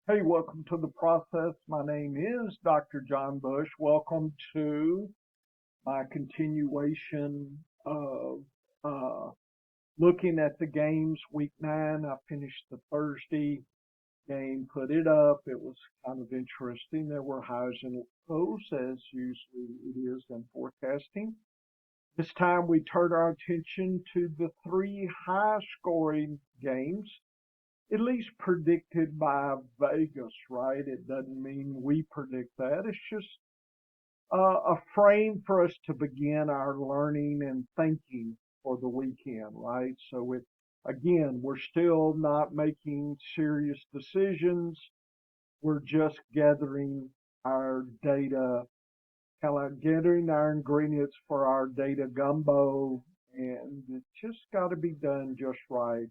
Hey, welcome to the process. My name is Dr. John Bush. Welcome to my continuation of uh, looking at the games. Week 9, I finished the Thursday game, put it up. It was kind of interesting. There were highs and lows, as usually it is in forecasting. This time we turned our attention to the three high scoring games, at least predicted by Vegas, right? It doesn't mean we predict that. It's just a frame for us to begin our learning and thinking for the weekend, right? So again, we're still not making serious decisions. We're just gathering our data, kind of gathering our ingredients for our data gumbo, and it's just got to be done just right.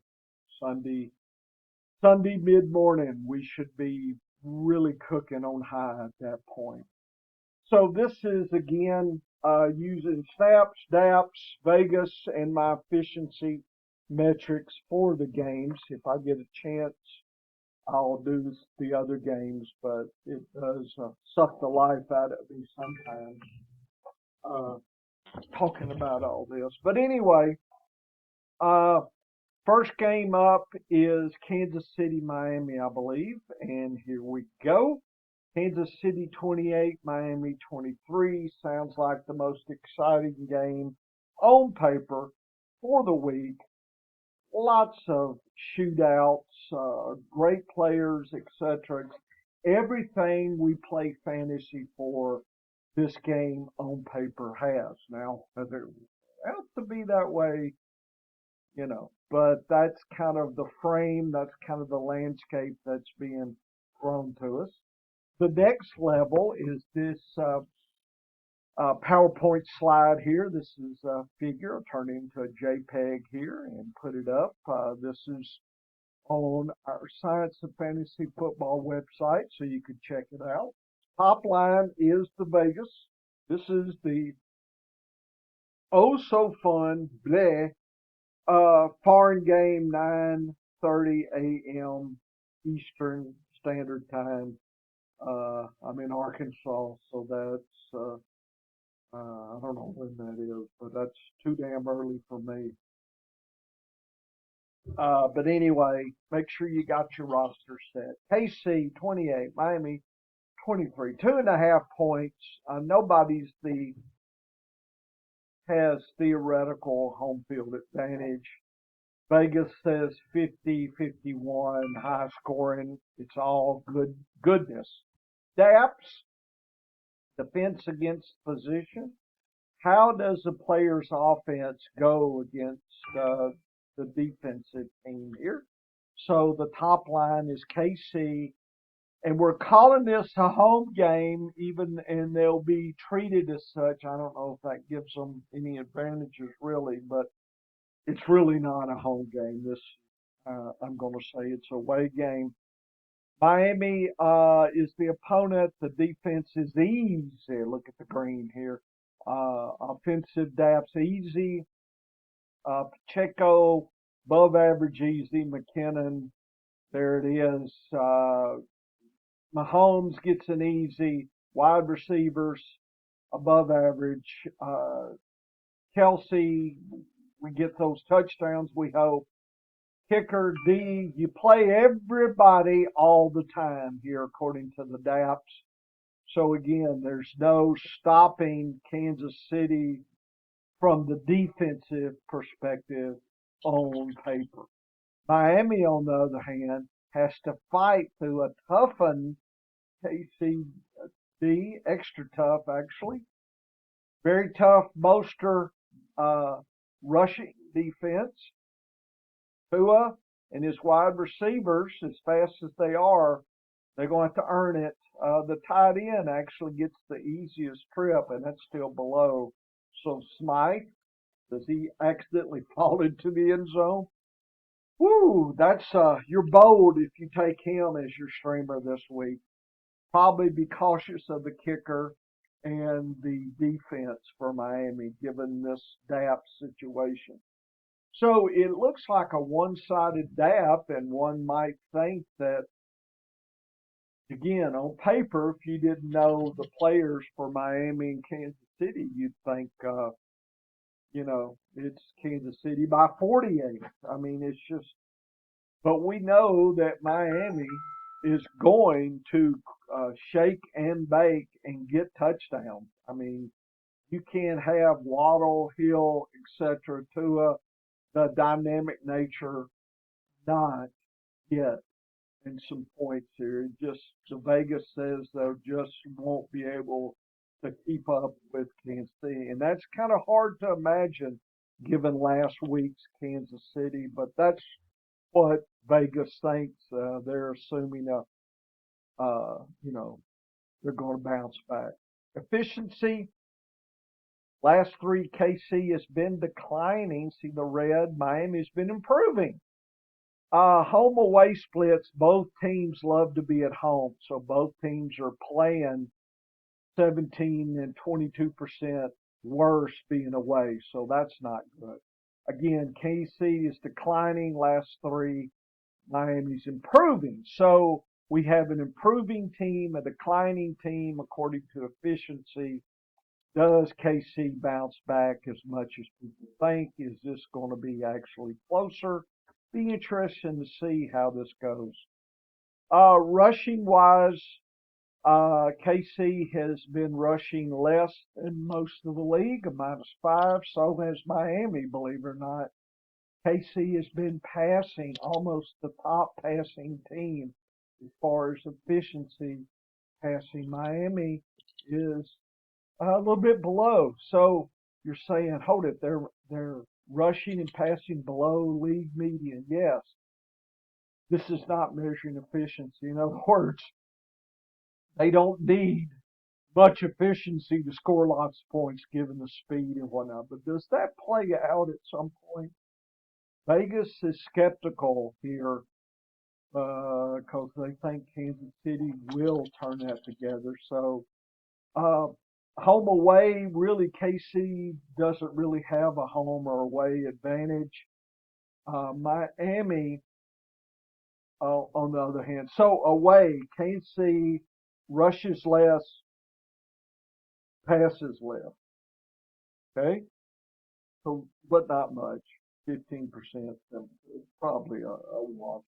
Sunday Sunday mid-morning, we should be really cooking on high at that point. So this is again using snaps, DAPs, Vegas, and my efficiency metrics for the games. If I get a chance, I'll do the other games, but it does suck the life out of me sometimes uh, talking about all this. But anyway, uh, first game up is Kansas City, Miami, I believe. And here we go. Kansas City 28, Miami 23. Sounds like the most exciting game on paper for the week. Lots of shootouts, great players, etc. Everything we play fantasy for this game on paper has. Now, it has to be that way, but that's kind of the frame, that's kind of the landscape that's being thrown to us. The next level is this PowerPoint slide here. This is a figure. I'll turn it into a JPEG here and put it up. This is on our Science of Fantasy Football website, so you could check it out. Top line is the Vegas. This is the oh so fun bleh foreign game 9:30 a.m. Eastern Standard Time. I'm in Arkansas, so that's I don't know when that is, but that's too damn early for me. But anyway, make sure you got your roster set. KC 28, Miami 23, 2.5 points. Nobody's the has theoretical home field advantage. Vegas says 50, 51, high scoring. It's all goodness. DAPs, defense against position. How does the player's offense go against the defensive team here? So the top line is KC, and we're calling this a home game, and they'll be treated as such. I don't know if that gives them any advantages really, but it's really not a home game. I'm going to say it's a away game. Miami is the opponent. The defense is easy. Look at the green here. Offensive depths easy. Pacheco above average easy. McKinnon, there it is. Mahomes gets an easy. Wide receivers above average. Kelsey, we get those touchdowns. We hope. Kicker D, you play everybody all the time here according to the DAPs. So again, there's no stopping Kansas City from the defensive perspective on paper. Miami, on the other hand, has to fight through a toughened KCD, extra tough actually, very tough Moster rushing defense. Tua and his wide receivers, as fast as they are, they're going to have to earn it. The tight end actually gets the easiest trip, and that's still below. So Smythe, does he accidentally fall into the end zone? Woo, that's you're bold if you take him as your streamer this week. Probably be cautious of the kicker and the defense for Miami, given this DAP situation. So it looks like a one-sided DAP, and one might think that again, on paper, if you didn't know the players for Miami and Kansas City, you'd think, it's Kansas City by 48. I mean, it's just, but we know that Miami is going to shake and bake and get touchdowns. I mean, you can't have Waddle, Hill, etc. Tua, the dynamic nature, not get in some points here. Just the Vegas says they just won't be able to keep up with Kansas City, and that's kind of hard to imagine given last week's Kansas City. But that's what Vegas thinks. They're assuming they're going to bounce back. Efficiency. Last three, KC has been declining. See the red. Miami's been improving. Home away splits, both teams love to be at home. So both teams are playing 17 and 22% worse being away. So that's not good. Again, KC is declining last three. Miami's improving. So we have an improving team, a declining team according to efficiency. Does KC bounce back as much as people think? Is this going to be actually closer? Be interesting to see how this goes. Rushing wise, KC has been rushing less than most of the league, a -5. So has Miami, believe it or not. KC has been passing, almost the top passing team as far as efficiency passing. Miami is a little bit below. So you're saying, hold it, they're rushing and passing below league median. Yes, this is not measuring efficiency. In other words, they don't need much efficiency to score lots of points given the speed and whatnot. But does that play out at some point? Vegas is skeptical here because they think Kansas City will turn that together. So uh, home away, really, KC doesn't really have a home or away advantage. Miami, on the other hand, so away, KC rushes less, passes less. Okay, so but not much, 15%. It's probably a wash.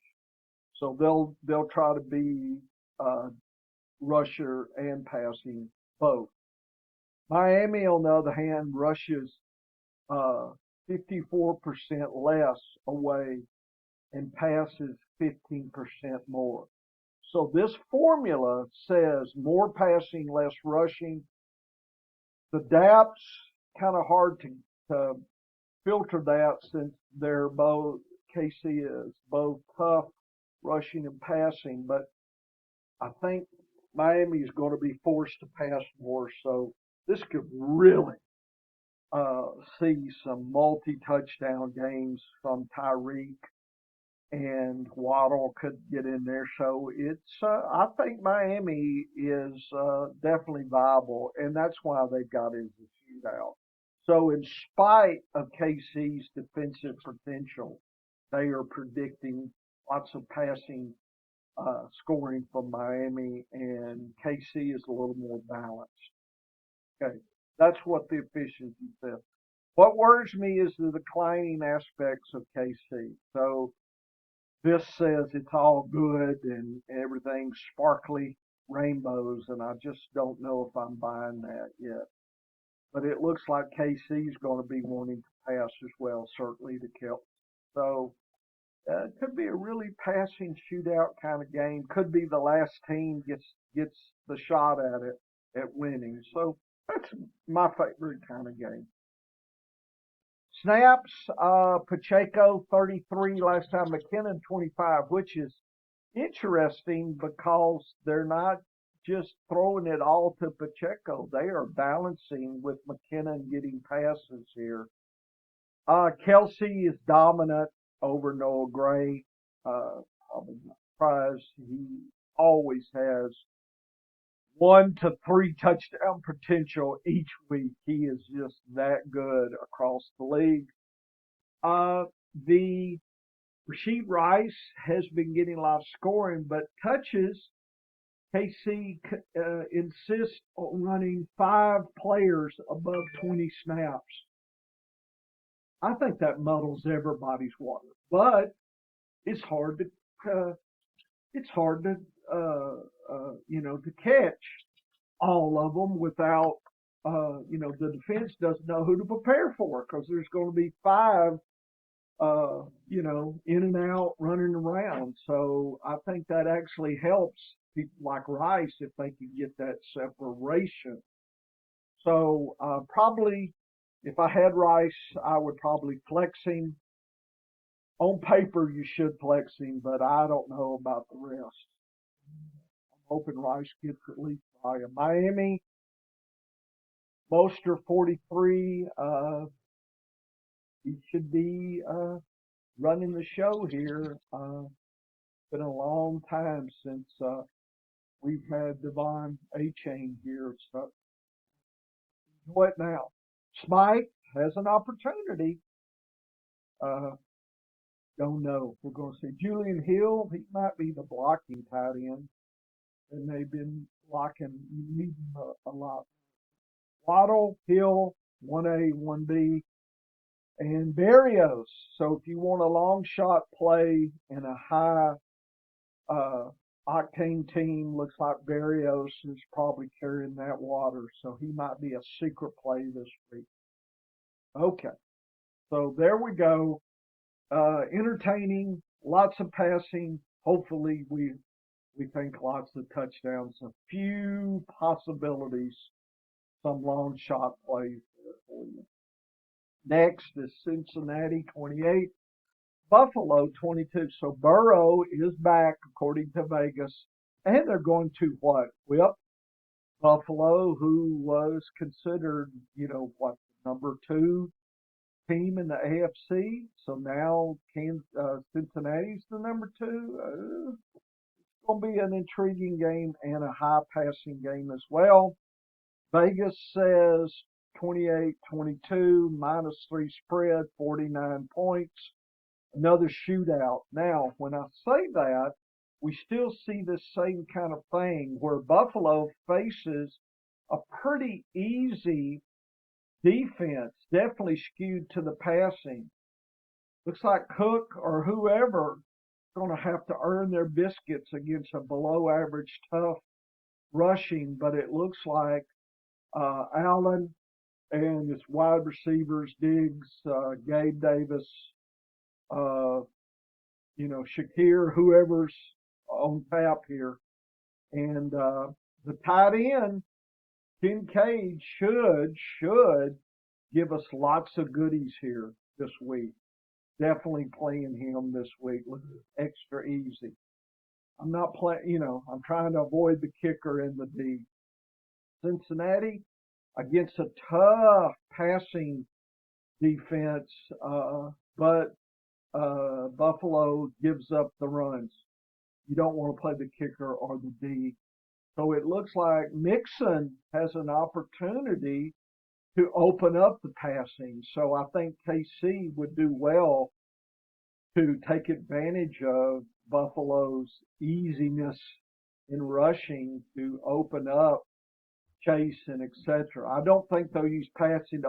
So they'll try to be uh, rusher and passing both. Miami, on the other hand, rushes uh, 54% less away and passes 15% more. So this formula says more passing, less rushing. The DAPs, kind of hard to filter that since they're both, KC is both tough rushing and passing, but I think Miami is going to be forced to pass more. So this could really see some multi-touchdown games from Tyreek, and Waddle could get in there. So I think Miami is definitely viable, and that's why they've got into the shootout. So in spite of KC's defensive potential, they are predicting lots of passing scoring from Miami, and KC is a little more balanced. Okay, that's what the efficiency says. What worries me is the declining aspects of KC. So this says it's all good and everything's sparkly rainbows, and I just don't know if I'm buying that yet. But it looks like KC's going to be wanting to pass as well, certainly to Kelp. So it could be a really passing shootout kind of game. Could be the last team gets the shot at it at winning. So that's my favorite kind of game. Snaps, Pacheco 33 last time, McKinnon 25, which is interesting because they're not just throwing it all to Pacheco. They are balancing with McKinnon getting passes here. Kelsey is dominant over Noah Gray. Probably not surprised. He always has 1 to 3 touchdown potential each week. He is just that good across the league. The Rasheed Rice has been getting a lot of scoring, but touches KC insists on running 5 players above 20 snaps. I think that muddles everybody's water, but it's hard to to catch all of them without the defense doesn't know who to prepare for because there's going to be 5 in and out running around. So I think that actually helps people like Rice if they can get that separation. So probably if I had Rice, I would probably flex him. On paper, you should flex him, but I don't know about the rest. I'm hoping Rice gets at least by a Miami. Moster 43. He should be running the show here. It's been a long time since we've had Devon A-Chain here. So enjoy it now. Smite has an opportunity. Don't know. We're going to see Julian Hill. He might be the blocking tight end, and they've been blocking a lot. Waddle, Hill, 1A, 1B, and Berrios. So if you want a long shot play in a high octane team, looks like Berrios is probably carrying that water. So he might be a secret play this week. Okay. So there we go. Entertaining, lots of passing. Hopefully we think lots of touchdowns, a few possibilities, some long shot plays there for you. Next is Cincinnati 28, Buffalo 22. So Burrow is back according to Vegas, and they're going to what? Well, Buffalo, who was considered, number 2 team in the AFC. So now Cincinnati's the number 2. It's going to be an intriguing game and a high passing game as well. Vegas says 28-22, -3 spread, 49 points. Another shootout. Now, when I say that, we still see this same kind of thing where Buffalo faces a pretty easy defense, definitely skewed to the passing. Looks like Cook or whoever is going to have to earn their biscuits against a below average tough rushing, but it looks like Allen and his wide receivers, Diggs, Gabe Davis, Shakir, whoever's on tap here. And the tight end, Kincaid, should give us lots of goodies here this week. Definitely playing him this week. Extra easy. I'm not playing, I'm trying to avoid the kicker and the D. Cincinnati against a tough passing defense, but Buffalo gives up the runs. You don't want to play the kicker or the D. So it looks like Mixon has an opportunity to open up the passing. So I think KC would do well to take advantage of Buffalo's easiness in rushing to open up Chase and etc. I don't think they'll use passing to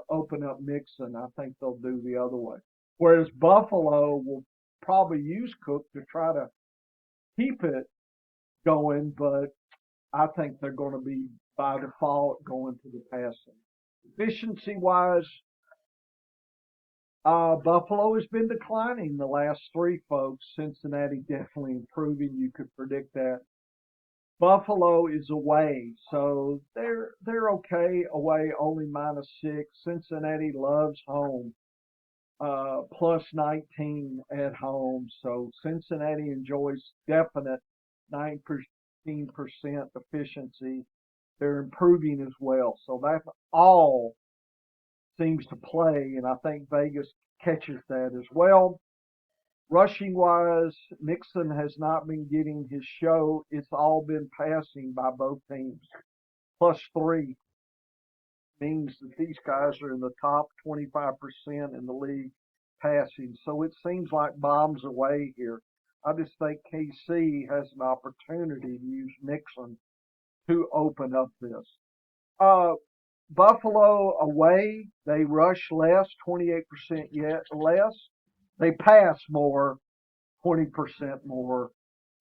open up Mixon. I think they'll do the other way. Whereas Buffalo will probably use Cook to try to keep it going, but I think they're going to be by default going to the passing. Efficiency-wise, Buffalo has been declining the last 3, folks. Cincinnati definitely improving. You could predict that. Buffalo is away, so they're okay away, only -6. Cincinnati loves home, +19 at home. So Cincinnati enjoys definite 19% efficiency. They're improving as well. So that all seems to play, and I think Vegas catches that as well. Rushing wise, Mixon has not been getting his show. It's all been passing by both teams. +3 means that these guys are in the top 25% in the league passing. So it seems like bombs away here. I just think KC has an opportunity to use Nixon to open up this. Uh, Buffalo away, they rush less, 28% yet less. They pass more, 20% more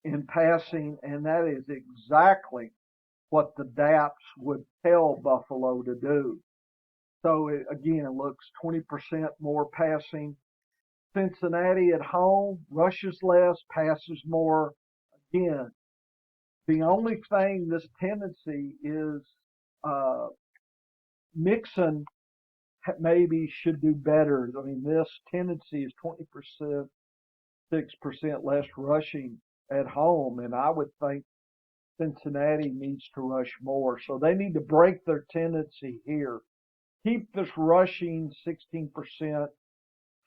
in passing, and that is exactly what the DAPs would tell Buffalo to do. So it again looks 20% more passing. Cincinnati at home rushes less, passes more. Again, the only thing this tendency is uh, Nixon maybe should do better. I mean, this tendency is 20%, 6% less rushing at home, and I would think Cincinnati needs to rush more. So they need to break their tendency here. Keep this rushing 16%,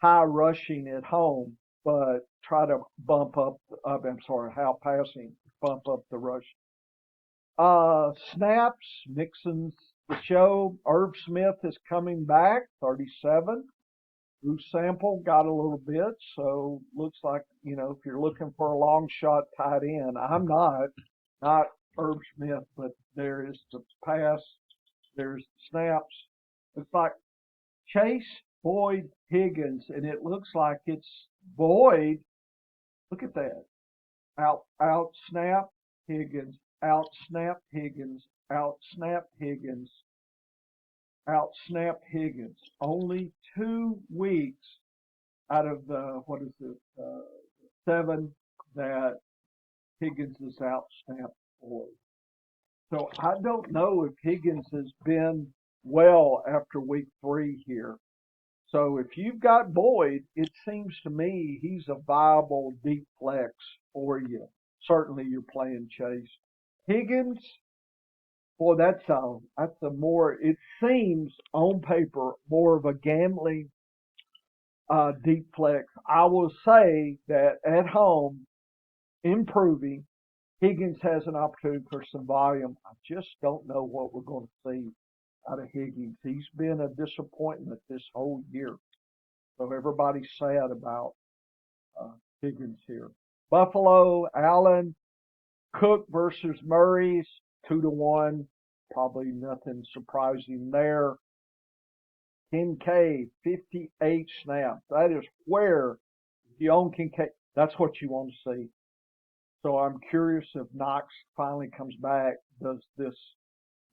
high rushing at home, but try to how passing, bump up the rush. Snaps, Nixon's the show. Irv Smith is coming back, 37. Bruce Sample got a little bit, so looks like, if you're looking for a long shot tight end, I'm not Irv Smith, but there is the pass, there's the snaps. It's like Chase, Boyd, Higgins, and it looks like it's Boyd. Look at that. Out snap Higgins, out snap Higgins, out snap Higgins, out snap Higgins. Only 2 weeks out of the, 7 that Higgins is out snap Boyd. So I don't know if Higgins has been well after week 3 here. So if you've got Boyd, it seems to me he's a viable deep flex for you. Certainly you're playing Chase. Higgins, boy, it seems on paper more of a gambling deep flex. I will say that at home, improving, Higgins has an opportunity for some volume. I just don't know what we're going to see out of Higgins. He's been a disappointment this whole year. So everybody's sad about Higgins here. Buffalo, Allen, Cook versus Murray's 2-1. Probably nothing surprising there. Kincaid, 58 snaps. That is where, if you own Kincaid, that's what you want to see. So I'm curious if Knox finally comes back, does this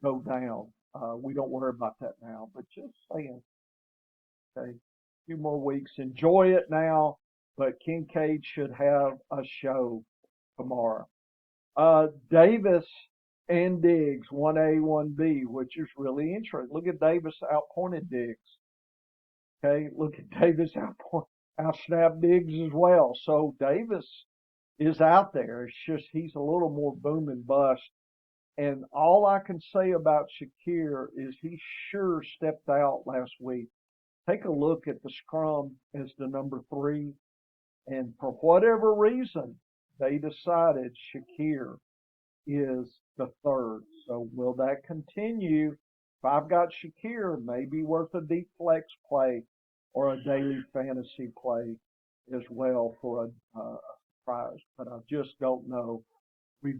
go down? We don't worry about that now, but just saying. Okay, a few more weeks. Enjoy it now, but Kincaid should have a show tomorrow. Davis and Diggs, 1A, 1B, which is really interesting. Look at Davis outpointed Diggs. Okay, look at Davis outsnapped Diggs as well. So Davis is out there. It's just he's a little more boom and bust. And all I can say about Shakir is he sure stepped out last week. Take a look at the scrum as the number 3. And for whatever reason, they decided Shakir is the 3rd. So will that continue? If I've got Shakir, maybe worth a deep flex play or a daily fantasy play as well for a surprise. But I just don't know. We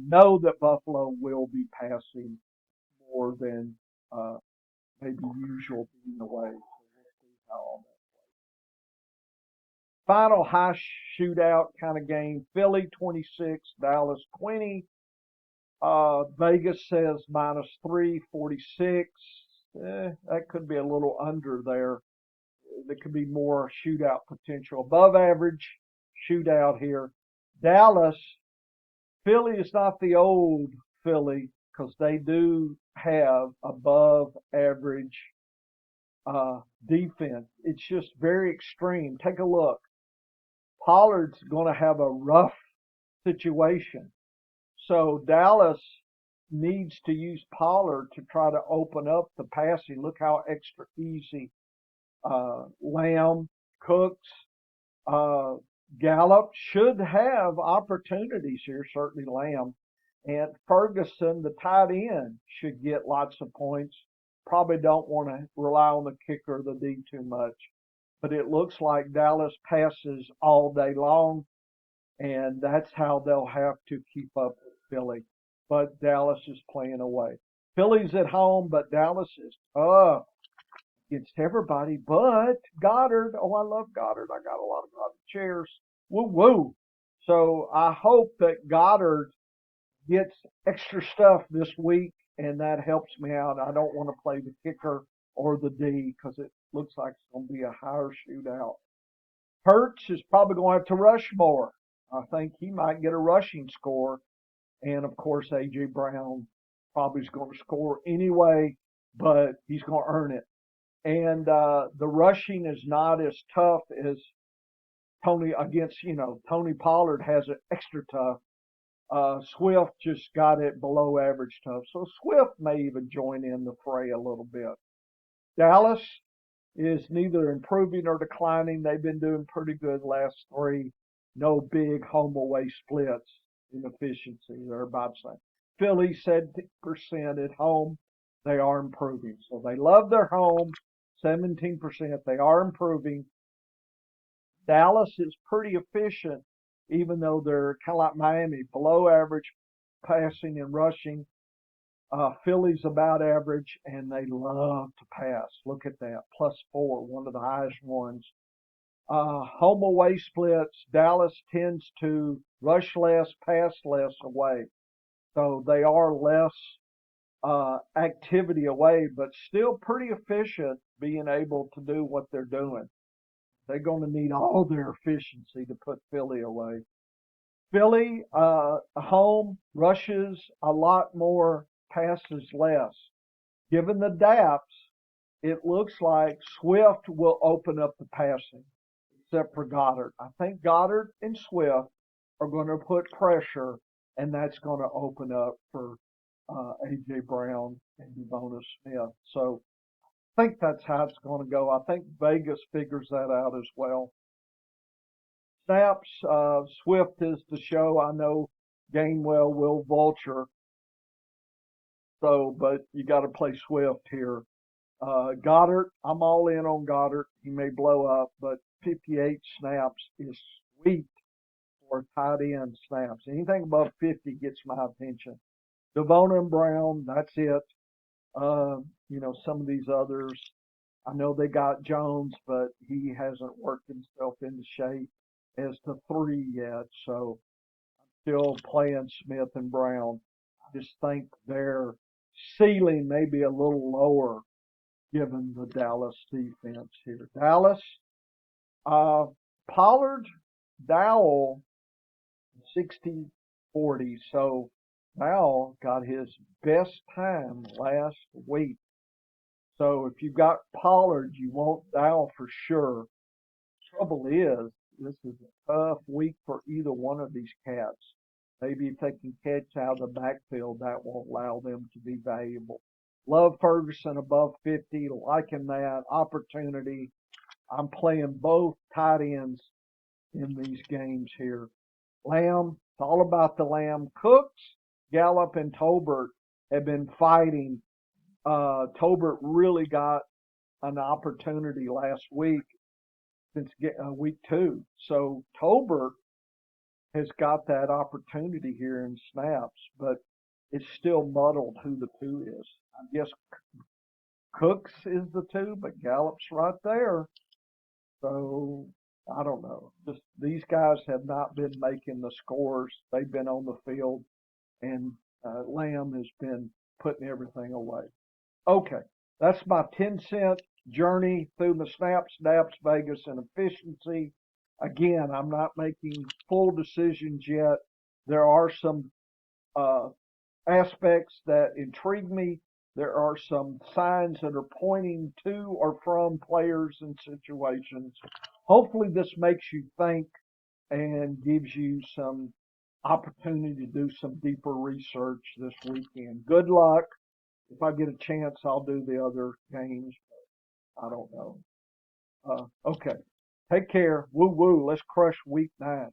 know that Buffalo will be passing more than maybe usual being the way. So we'll see how all that. Final high shootout kind of game. Philly 26, Dallas 20. Vegas says -3, 46. That could be a little under there. There could be more shootout potential. Above average shootout here. Dallas, Philly is not the old Philly because they do have above average defense. It's just very extreme. Take a look. Pollard's going to have a rough situation. So Dallas needs to use Pollard to try to open up the passing. Look how extra easy Lamb, Cooks, Gallup should have opportunities here, certainly Lamb. And Ferguson, the tight end, should get lots of points. Probably don't want to rely on the kicker or the D too much. But it looks like Dallas passes all day long. and that's how they'll have to keep up with Philly. But Dallas is playing away. Philly's at home, but Dallas is tough against everybody but Goddard. Oh, I love Goddard. I got a lot of Goddard chairs. Woo woo. So I hope that Goddard gets extra stuff this week, and that helps me out. I don't want to play the kicker or the D because it looks like it's going to be a higher shootout. Hurts is probably going to have to rush more. I think he might get a rushing score. And of course, A.J. Brown probably is going to score anyway, but he's going to earn it. And the rushing is not as tough as Tony against, Tony Pollard has it extra tough. Swift just got it below average tough. So Swift may even join in the fray a little bit. Dallas is neither improving or declining. They've been doing pretty good last three. No big home away splits in efficiency. They're about the same. Philly 70% at home. They are improving. So they love their home. 17%. They are improving. Dallas is pretty efficient, even though they're kind of like Miami, below average passing and rushing. Philly's about average, and they love to pass. Look at that, +4, one of the highest ones. Home away splits, Dallas tends to rush less, pass less away. So they are less activity away, but still pretty efficient being able to do what they're doing. They're going to need all their efficiency to put Philly away. Philly, home, rushes a lot more, passes less. Given the DAPs, it looks like Swift will open up the passing, except for Goddard. I think Goddard and Swift are going to put pressure, and that's going to open up for A.J. Brown and Devonta Smith. So I think that's how it's going to go. I think Vegas figures that out as well. Snaps, Swift is the show. I know Gainwell will vulture. So, but you got to play Swift here. Goddard, I'm all in on Goddard. He may blow up, but 58 snaps is sweet for tight end snaps. Anything above 50 gets my attention. Devonta and Brown, that's it. Some of these others, I know they got Jones, but he hasn't worked himself into shape as the 3 yet. So I'm still playing Smith and Brown. I just think their ceiling may be a little lower given the Dallas defense here. Dallas, Pollard, Dowell, 60-40. So Dowell got his best time last week. So if you've got Pollard, you want Dowell for sure. Trouble is, this is a tough week for either one of these cats. Maybe if they can catch out of the backfield, that won't allow them to be valuable. Love Ferguson above 50, liking that opportunity. I'm playing both tight ends in these games here. Lamb, it's all about the Lamb. Cooks, Gallup, and Tolbert have been fighting. Tolbert really got an opportunity last week since week 2. So Tolbert has got that opportunity here in snaps, but it's still muddled who the 2 is. I guess Cooks is the 2, but Gallup's right there. So I don't know. Just these guys have not been making the scores. They've been on the field, and Lamb has been putting everything away. Okay, that's my 10-cent journey through the snaps, DAPs, Vegas, and efficiency. Again, I'm not making full decisions yet. There are some aspects that intrigue me. There are some signs that are pointing to or from players and situations. Hopefully this makes you think and gives you some opportunity to do some deeper research this weekend. Good luck. If I get a chance, I'll do the other games. I don't know. Okay. Take care. Woo woo. Let's crush week 9.